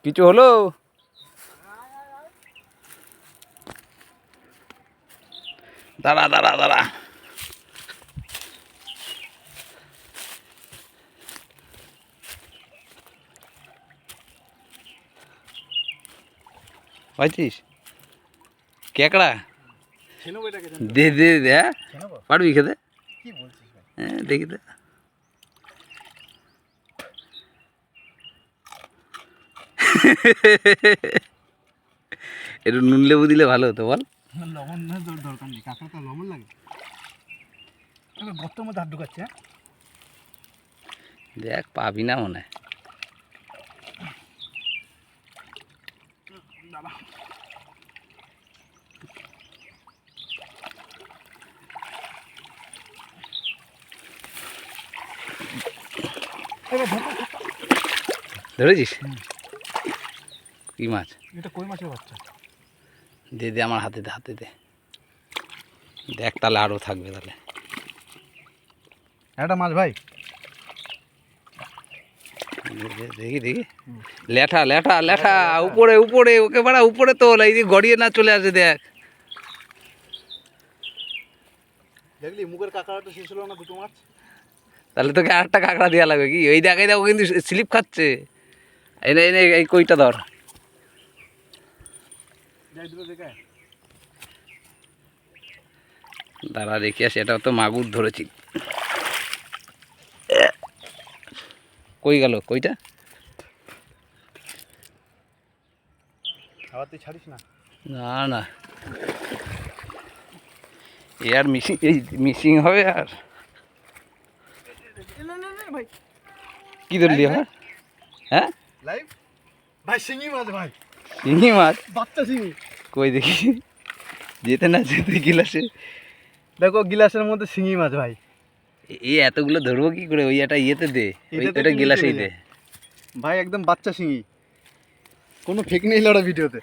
কিছু হলো? দাঁড়া দাঁড়া দাঁড়া। পাইছিস কেকড়া? দে দে দে। হ্যাঁ পারবি খেতে? হ্যাঁ দেখি তো। একটু নুন লেবু দিলে ভালো হতো বল। লবণ দরকার নেই, কাঁকড়া তো লবণ লাগে। গর্তের মধ্যে হাত ঢুকাচ্ছে। দেখ পাবি না মনে হয়। ধরেছিস কি মাছ? এটা কই মাছের বাচ্চা। দে দে আমার হাতে দে, হাতে দে। দেখ তাহলে আরও থাকবে তাহলে। একটা মাছ ভাই, দেখি দেখি। লেঠা লেঠা লেঠা উপরে উপরে, ওকে বাড়া উপরে তোল, এই যে গড়িয়ে না চলে আসে। দেখ দেখলি মুখের কাঁকড়াটা শেষ হলো না, দুটো মাছ। তাহলে তোকে আরেকটা কাঁকড়া দেওয়া লাগবে কি? ওই দেখ, এই দেখো কিন্তু স্লিপ খাচ্ছে। এনে এনে এই কইটা ধর। দাঁড়া দেখি আসি, এটাও তো মাগুর ধরেছি। কই গেল কইটা? আবার তুই ছাড়িস না। না না, এ আর মিসিং, এই মিসিং হবে আর। কি ধরলি আমার? হ্যাঁ লাইভ ভাই, শিঙি মাছ ভাই, শিঙি মাছ। বাচ্চা শিঙি। কই দেখি, যেতে না যেতে গিলাসে। দেখো গিলাসের মধ্যে শিঙি মাছ ভাই। এই এতগুলো ধরবো কি করে? ওই একটা ইয়েতে দে, ওইটা গিলাসেই দে ভাই, একদম বাচ্চা শিঙি, কোনো ফেক নেই লড়া ভিডিওতে।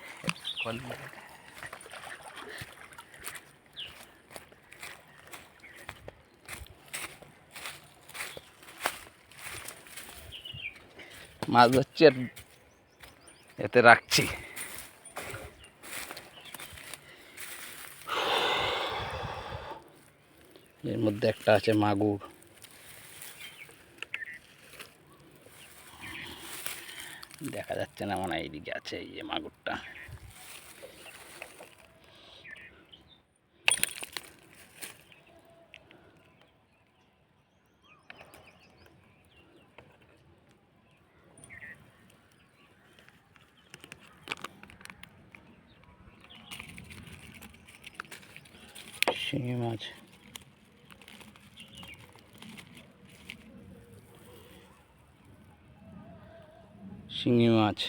মাছ ধরছি আর এতে রাখছি। এর মধ্যে একটা আছে মাগুর। দেখা যাচ্ছে না মনে হয়, এইদিকে আছে এই যে মাগুরটা। শিঙি মাছ। শিঙি মাছ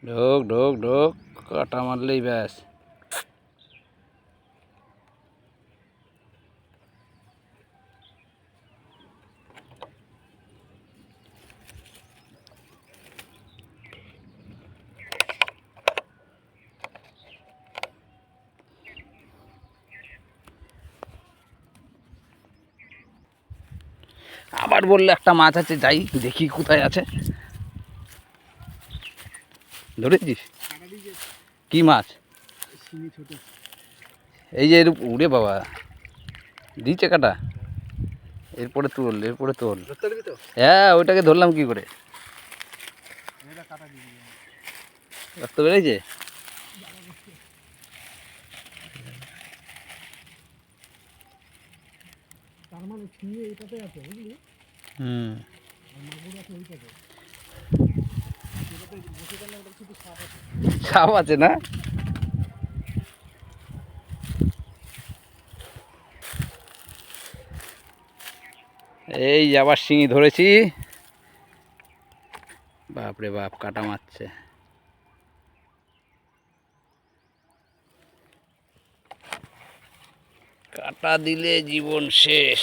ঢোক ঢোক ঢোক, কাটা মারলেই ব্যাস। আবার বললে একটা মাছ আছে, যাই দেখি কোথায় আছে। ধরেছিস কি মাছ? এই যে উড়ে বাবা দিচ্ছে কাটা। এরপরে তোল, এরপরে তোল। হ্যাঁ ওইটাকে ধরলাম কি করে? রক্ত বেড়েছে। তার মানে শিঙি এইটাতে আছে বুঝলি? সাপ আছে না? এই আবার শিঙি ধরেছি। বাপরে বাপ, কাটা মারছে। কাটা দিলে জীবন শেষ।